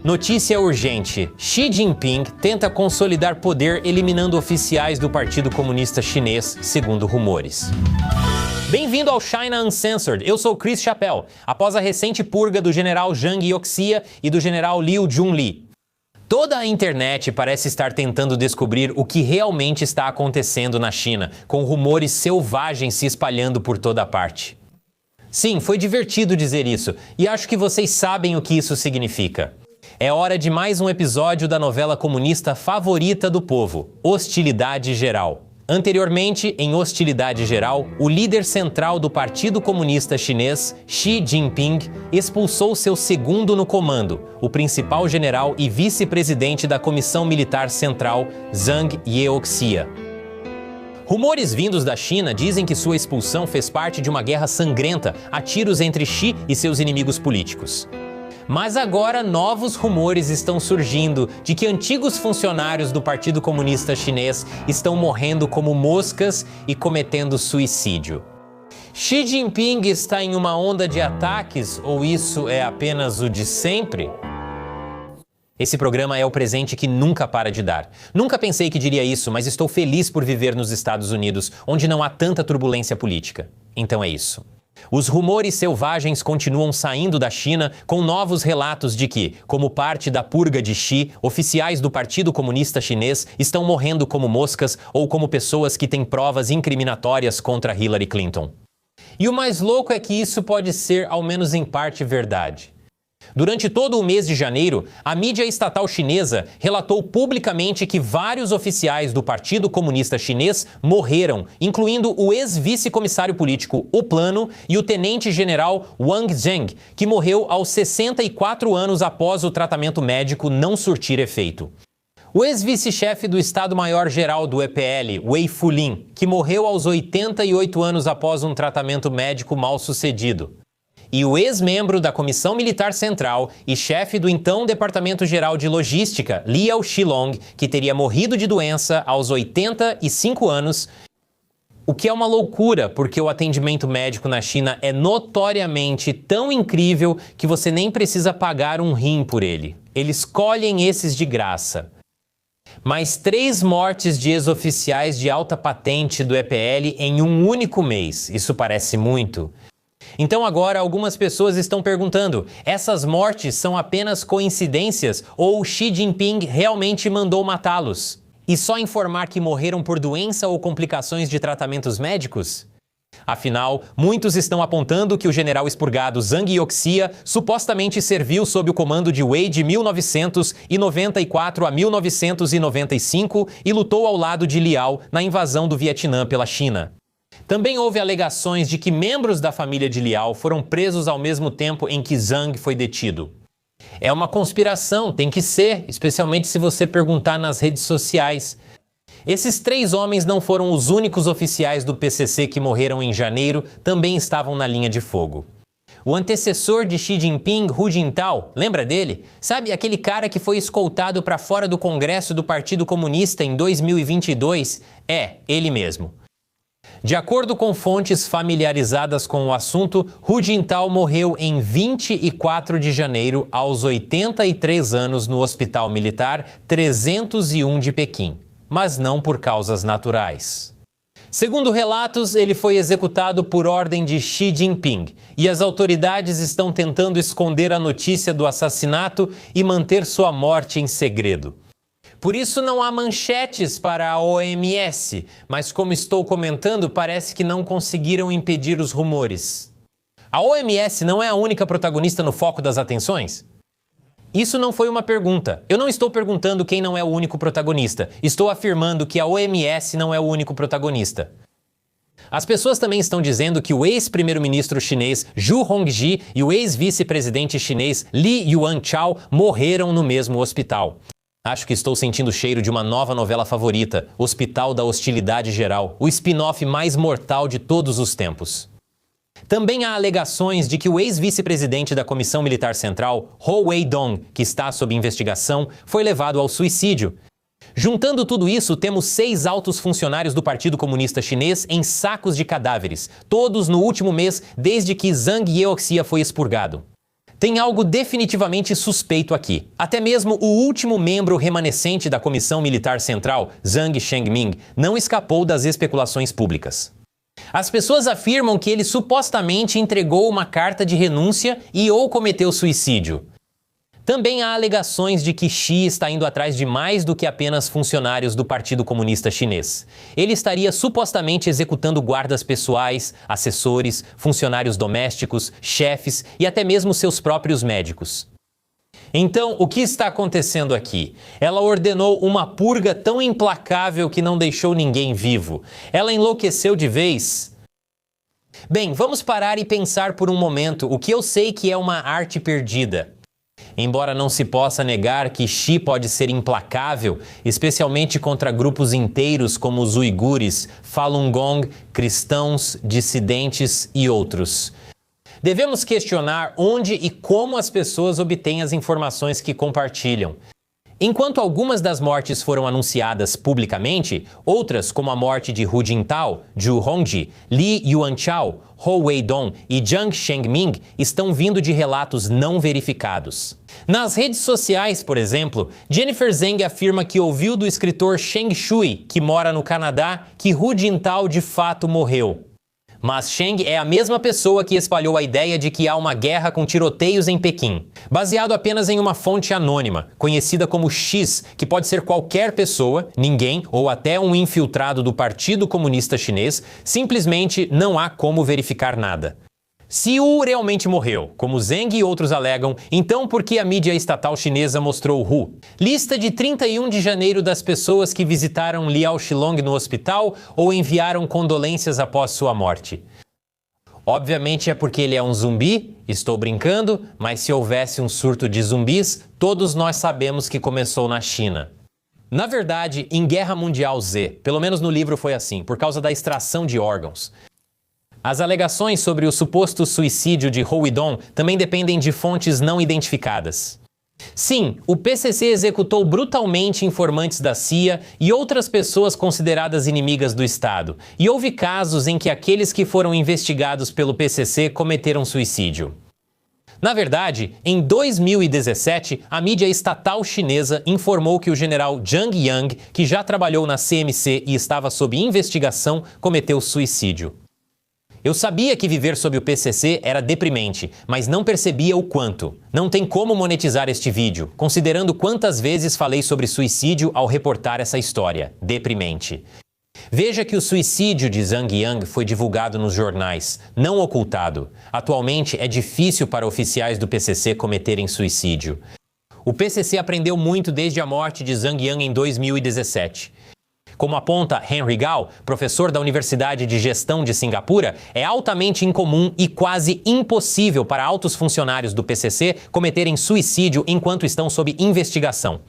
Notícia urgente. Xi Jinping tenta consolidar poder eliminando oficiais do Partido Comunista Chinês, segundo rumores. Bem-vindo ao China Uncensored, eu sou Chris Chappell. Após a recente purga do general Zhang Youxia e do general Liu Junli, toda a internet parece estar tentando descobrir o que realmente está acontecendo na China, com rumores selvagens se espalhando por toda parte. Sim, foi divertido dizer isso, e acho que vocês sabem o que isso significa. É hora de mais um episódio da novela comunista favorita do povo, Hostilidade Geral. Anteriormente, em Hostilidade Geral, o líder central do Partido Comunista Chinês, Xi Jinping, expulsou seu segundo no comando, o principal general e vice-presidente da Comissão Militar Central, Zhang Youxia. Rumores vindos da China dizem que sua expulsão fez parte de uma guerra sangrenta a tiros entre Xi e seus inimigos políticos. Mas agora novos rumores estão surgindo de que antigos funcionários do Partido Comunista Chinês estão morrendo como moscas e cometendo suicídio. Xi Jinping está em uma onda de ataques ou isso é apenas o de sempre? Esse programa é o presente que nunca para de dar. Nunca pensei que diria isso, mas estou feliz por viver nos Estados Unidos, onde não há tanta turbulência política. Então é isso. Os rumores selvagens continuam saindo da China com novos relatos de que, como parte da purga de Xi, oficiais do Partido Comunista Chinês estão morrendo como moscas ou como pessoas que têm provas incriminatórias contra Hillary Clinton. E o mais louco é que isso pode ser, ao menos em parte, verdade. Durante todo o mês de janeiro, a mídia estatal chinesa relatou publicamente que vários oficiais do Partido Comunista Chinês morreram, incluindo o ex-vice-comissário político O Plano e o tenente-general Wang Zheng, que morreu aos 64 anos após o tratamento médico não surtir efeito. O ex-vice-chefe do Estado-Maior-Geral do EPL, Wei Fulin, que morreu aos 88 anos após um tratamento médico mal sucedido. E o ex-membro da Comissão Militar Central e chefe do então Departamento-Geral de Logística, Liao Shilong, que teria morrido de doença aos 85 anos, o que é uma loucura, porque o atendimento médico na China é notoriamente tão incrível que você nem precisa pagar um rim por ele. Eles colhem esses de graça. Mais 3 mortes de ex-oficiais de alta patente do EPL em um único mês. Isso parece muito? Então agora algumas pessoas estão perguntando, essas mortes são apenas coincidências ou Xi Jinping realmente mandou matá-los? E só informar que morreram por doença ou complicações de tratamentos médicos? Afinal, muitos estão apontando que o general expurgado Zhang Youxia supostamente serviu sob o comando de Wei de 1994 a 1995 e lutou ao lado de Liao na invasão do Vietnã pela China. Também houve alegações de que membros da família de Liao foram presos ao mesmo tempo em que Zhang foi detido. É uma conspiração, tem que ser, especialmente se você perguntar nas redes sociais. Esses 3 homens não foram os únicos oficiais do PCC que morreram em janeiro, também estavam na linha de fogo. O antecessor de Xi Jinping, Hu Jintao, lembra dele? Sabe, aquele cara que foi escoltado para fora do Congresso do Partido Comunista em 2022? É, ele mesmo. De acordo com fontes familiarizadas com o assunto, Hu Jintao morreu em 24 de janeiro, aos 83 anos, no Hospital Militar 301 de Pequim, mas não por causas naturais. Segundo relatos, ele foi executado por ordem de Xi Jinping, e as autoridades estão tentando esconder a notícia do assassinato e manter sua morte em segredo. Por isso não há manchetes para a OMS, mas como estou comentando, parece que não conseguiram impedir os rumores. A OMS não é a única protagonista no foco das atenções? Isso não foi uma pergunta. Eu não estou perguntando quem não é o único protagonista. Estou afirmando que a OMS não é o único protagonista. As pessoas também estão dizendo que o ex-primeiro-ministro chinês Zhu Rongji e o ex-vice-presidente chinês Li Yuanchao morreram no mesmo hospital. Acho que estou sentindo o cheiro de uma nova novela favorita, Hospital da Hostilidade Geral, o spin-off mais mortal de todos os tempos. Também há alegações de que o ex-vice-presidente da Comissão Militar Central, Ho Weidong, que está sob investigação, foi levado ao suicídio. Juntando tudo isso, temos 6 altos funcionários do Partido Comunista Chinês em sacos de cadáveres, todos no último mês desde que Zhang Youxia foi expurgado. Tem algo definitivamente suspeito aqui. Até mesmo o último membro remanescente da Comissão Militar Central, Zhang Shengming, não escapou das especulações públicas. As pessoas afirmam que ele supostamente entregou uma carta de renúncia e ou cometeu suicídio. Também há alegações de que Xi está indo atrás de mais do que apenas funcionários do Partido Comunista Chinês. Ele estaria supostamente executando guardas pessoais, assessores, funcionários domésticos, chefes e até mesmo seus próprios médicos. Então, o que está acontecendo aqui? Ela ordenou uma purga tão implacável que não deixou ninguém vivo. Ela enlouqueceu de vez? Bem, vamos parar e pensar por um momento o que eu sei que é uma arte perdida. Embora não se possa negar que Xi pode ser implacável, especialmente contra grupos inteiros como os uigures, Falun Gong, cristãos, dissidentes e outros. Devemos questionar onde e como as pessoas obtêm as informações que compartilham. Enquanto algumas das mortes foram anunciadas publicamente, outras, como a morte de Hu Jintao, Zhu Hongji, Li Yuanchao, Hou Weidong e Zhang Shengming, estão vindo de relatos não verificados. Nas redes sociais, por exemplo, Jennifer Zheng afirma que ouviu do escritor Cheng Shui, que mora no Canadá, que Hu Jintao de fato morreu. Mas Cheng é a mesma pessoa que espalhou a ideia de que há uma guerra com tiroteios em Pequim, baseado apenas em uma fonte anônima, conhecida como X, que pode ser qualquer pessoa, ninguém ou até um infiltrado do Partido Comunista Chinês. Simplesmente não há como verificar nada. Se Hu realmente morreu, como Zheng e outros alegam, então por que a mídia estatal chinesa mostrou Hu? Lista de 31 de janeiro das pessoas que visitaram Liao Shilong no hospital ou enviaram condolências após sua morte. Obviamente é porque ele é um zumbi, estou brincando, mas se houvesse um surto de zumbis, todos nós sabemos que começou na China. Na verdade, em Guerra Mundial Z, pelo menos no livro foi assim, por causa da extração de órgãos. As alegações sobre o suposto suicídio de Hou Weidong também dependem de fontes não identificadas. Sim, o PCC executou brutalmente informantes da CIA e outras pessoas consideradas inimigas do Estado, e houve casos em que aqueles que foram investigados pelo PCC cometeram suicídio. Na verdade, em 2017, a mídia estatal chinesa informou que o general Zhang Yang, que já trabalhou na CMC e estava sob investigação, cometeu suicídio. Eu sabia que viver sob o PCC era deprimente, mas não percebia o quanto. Não tem como monetizar este vídeo, considerando quantas vezes falei sobre suicídio ao reportar essa história. Deprimente. Veja que o suicídio de Zhang Yang foi divulgado nos jornais, não ocultado. Atualmente é difícil para oficiais do PCC cometerem suicídio. O PCC aprendeu muito desde a morte de Zhang Yang em 2017. Como aponta Henry Gao, professor da Universidade de Gestão de Singapura, é altamente incomum e quase impossível para altos funcionários do PCC cometerem suicídio enquanto estão sob investigação,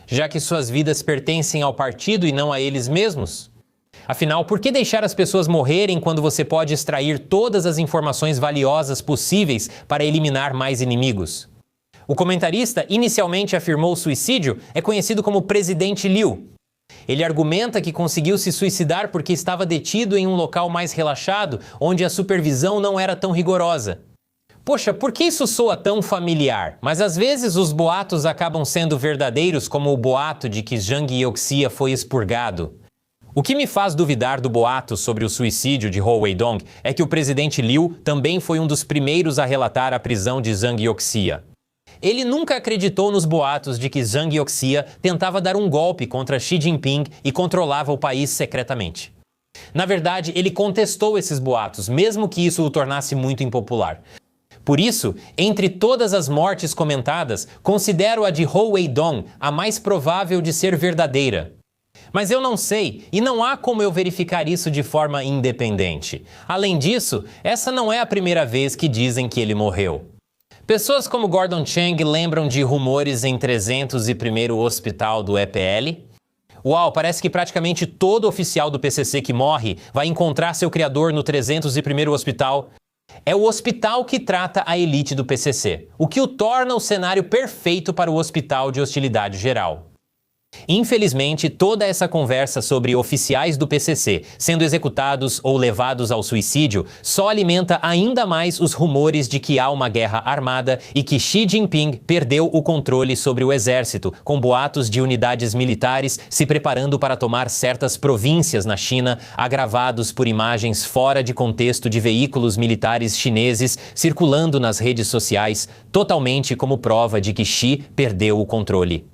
já que suas vidas pertencem ao partido e não a eles mesmos. Afinal, por que deixar as pessoas morrerem quando você pode extrair todas as informações valiosas possíveis para eliminar mais inimigos? O comentarista inicialmente afirmou o suicídio é conhecido como Presidente Liu. Ele argumenta que conseguiu se suicidar porque estava detido em um local mais relaxado, onde a supervisão não era tão rigorosa. Poxa, por que isso soa tão familiar? Mas às vezes os boatos acabam sendo verdadeiros, como o boato de que Zhang Yoxia foi expurgado. O que me faz duvidar do boato sobre o suicídio de Hou Weidong é que o presidente Liu também foi um dos primeiros a relatar a prisão de Zhang Yoxia. Ele nunca acreditou nos boatos de que Zhang Yoxia tentava dar um golpe contra Xi Jinping e controlava o país secretamente. Na verdade, ele contestou esses boatos, mesmo que isso o tornasse muito impopular. Por isso, entre todas as mortes comentadas, considero a de Hou Weidong a mais provável de ser verdadeira. Mas eu não sei, e não há como eu verificar isso de forma independente. Além disso, essa não é a primeira vez que dizem que ele morreu. Pessoas como Gordon Chang lembram de rumores em 301º Hospital do EPL? Uau, parece que praticamente todo oficial do PCC que morre vai encontrar seu criador no 301º Hospital. É o hospital que trata a elite do PCC, o que o torna o cenário perfeito para o hospital de hostilidade geral. Infelizmente, toda essa conversa sobre oficiais do PCC sendo executados ou levados ao suicídio só alimenta ainda mais os rumores de que há uma guerra armada e que Xi Jinping perdeu o controle sobre o exército, com boatos de unidades militares se preparando para tomar certas províncias na China, agravados por imagens fora de contexto de veículos militares chineses circulando nas redes sociais, totalmente como prova de que Xi perdeu o controle.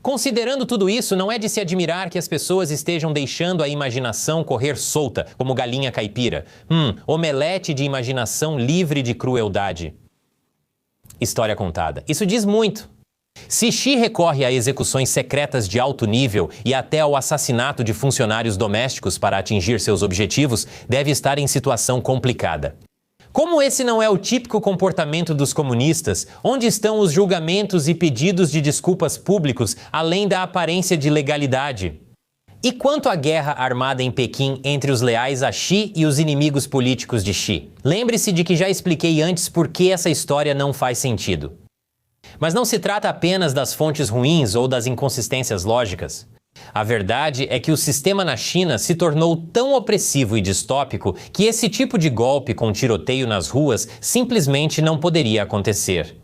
Considerando tudo isso, não é de se admirar que as pessoas estejam deixando a imaginação correr solta, como galinha caipira. Omelete de imaginação livre de crueldade. História contada. Isso diz muito. Se Xi recorre a execuções secretas de alto nível e até ao assassinato de funcionários domésticos para atingir seus objetivos, deve estar em situação complicada. Como esse não é o típico comportamento dos comunistas, onde estão os julgamentos e pedidos de desculpas públicos, além da aparência de legalidade? E quanto à guerra armada em Pequim entre os leais a Xi e os inimigos políticos de Xi? Lembre-se de que já expliquei antes por que essa história não faz sentido. Mas não se trata apenas das fontes ruins ou das inconsistências lógicas. A verdade é que o sistema na China se tornou tão opressivo e distópico que esse tipo de golpe com tiroteio nas ruas simplesmente não poderia acontecer.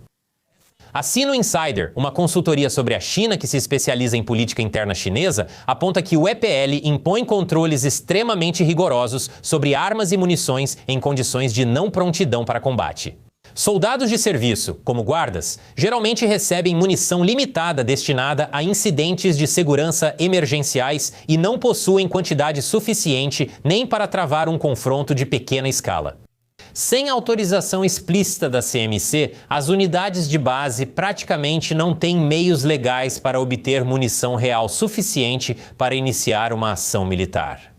A Sino Insider, uma consultoria sobre a China que se especializa em política interna chinesa, aponta que o EPL impõe controles extremamente rigorosos sobre armas e munições em condições de não prontidão para combate. Soldados de serviço, como guardas, geralmente recebem munição limitada destinada a incidentes de segurança emergenciais e não possuem quantidade suficiente nem para travar um confronto de pequena escala. Sem autorização explícita da CMC, as unidades de base praticamente não têm meios legais para obter munição real suficiente para iniciar uma ação militar.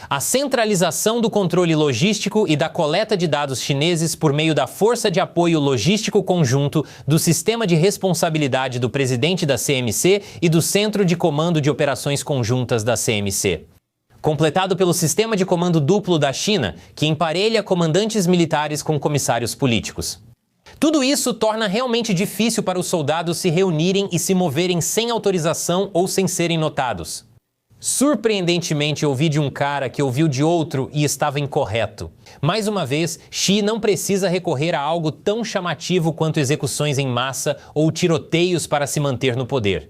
A centralização do controle logístico e da coleta de dados chineses por meio da Força de Apoio Logístico Conjunto, do Sistema de Responsabilidade do Presidente da CMC e do Centro de Comando de Operações Conjuntas da CMC. Completado pelo Sistema de Comando Duplo da China, que emparelha comandantes militares com comissários políticos. Tudo isso torna realmente difícil para os soldados se reunirem e se moverem sem autorização ou sem serem notados. Surpreendentemente, ouvi de um cara que ouviu de outro e estava incorreto. Mais uma vez, Xi não precisa recorrer a algo tão chamativo quanto execuções em massa ou tiroteios para se manter no poder.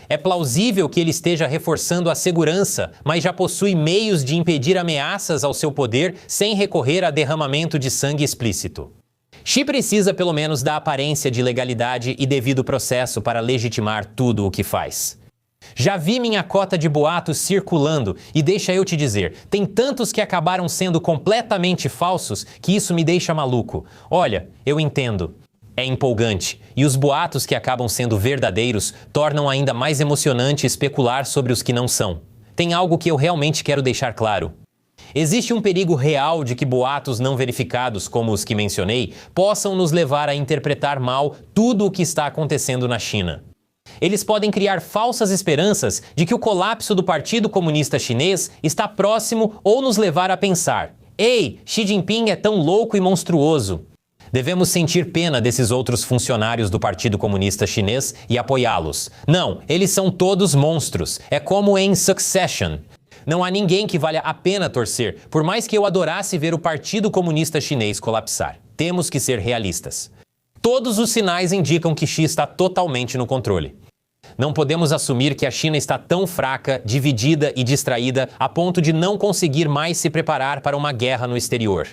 É plausível que ele esteja reforçando a segurança, mas já possui meios de impedir ameaças ao seu poder sem recorrer a derramamento de sangue explícito. Xi precisa pelo menos da aparência de legalidade e devido processo para legitimar tudo o que faz. Já vi minha cota de boatos circulando e deixa eu te dizer, tem tantos que acabaram sendo completamente falsos que isso me deixa maluco. Olha, eu entendo. É empolgante, e os boatos que acabam sendo verdadeiros tornam ainda mais emocionante especular sobre os que não são. Tem algo que eu realmente quero deixar claro. Existe um perigo real de que boatos não verificados, como os que mencionei, possam nos levar a interpretar mal tudo o que está acontecendo na China. Eles podem criar falsas esperanças de que o colapso do Partido Comunista Chinês está próximo ou nos levar a pensar: ei, Xi Jinping é tão louco e monstruoso. Devemos sentir pena desses outros funcionários do Partido Comunista Chinês e apoiá-los. Não, eles são todos monstros. É como em Succession. Não há ninguém que valha a pena torcer, por mais que eu adorasse ver o Partido Comunista Chinês colapsar. Temos que ser realistas. Todos os sinais indicam que Xi está totalmente no controle. Não podemos assumir que a China está tão fraca, dividida e distraída a ponto de não conseguir mais se preparar para uma guerra no exterior.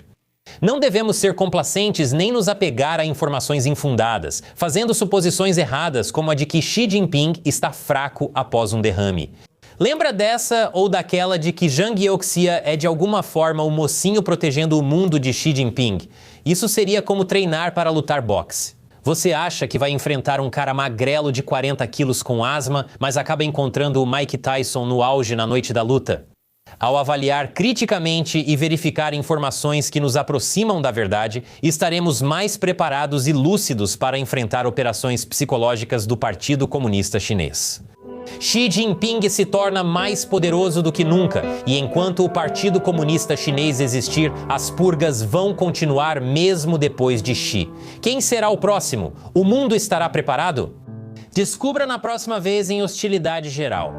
Não devemos ser complacentes nem nos apegar a informações infundadas, fazendo suposições erradas como a de que Xi Jinping está fraco após um derrame. Lembra dessa ou daquela de que Zhang Youxia é de alguma forma o mocinho protegendo o mundo de Xi Jinping? Isso seria como treinar para lutar boxe. Você acha que vai enfrentar um cara magrelo de 40 quilos com asma, mas acaba encontrando o Mike Tyson no auge na noite da luta? Ao avaliar criticamente e verificar informações que nos aproximam da verdade, estaremos mais preparados e lúcidos para enfrentar operações psicológicas do Partido Comunista Chinês. Xi Jinping se torna mais poderoso do que nunca, e enquanto o Partido Comunista Chinês existir, as purgas vão continuar mesmo depois de Xi. Quem será o próximo? O mundo estará preparado? Descubra na próxima vez em Hostilidade Geral.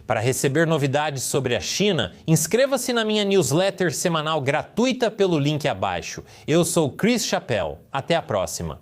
Para receber novidades sobre a China, inscreva-se na minha newsletter semanal gratuita pelo link abaixo. Eu sou Chris Chappell. Até a próxima.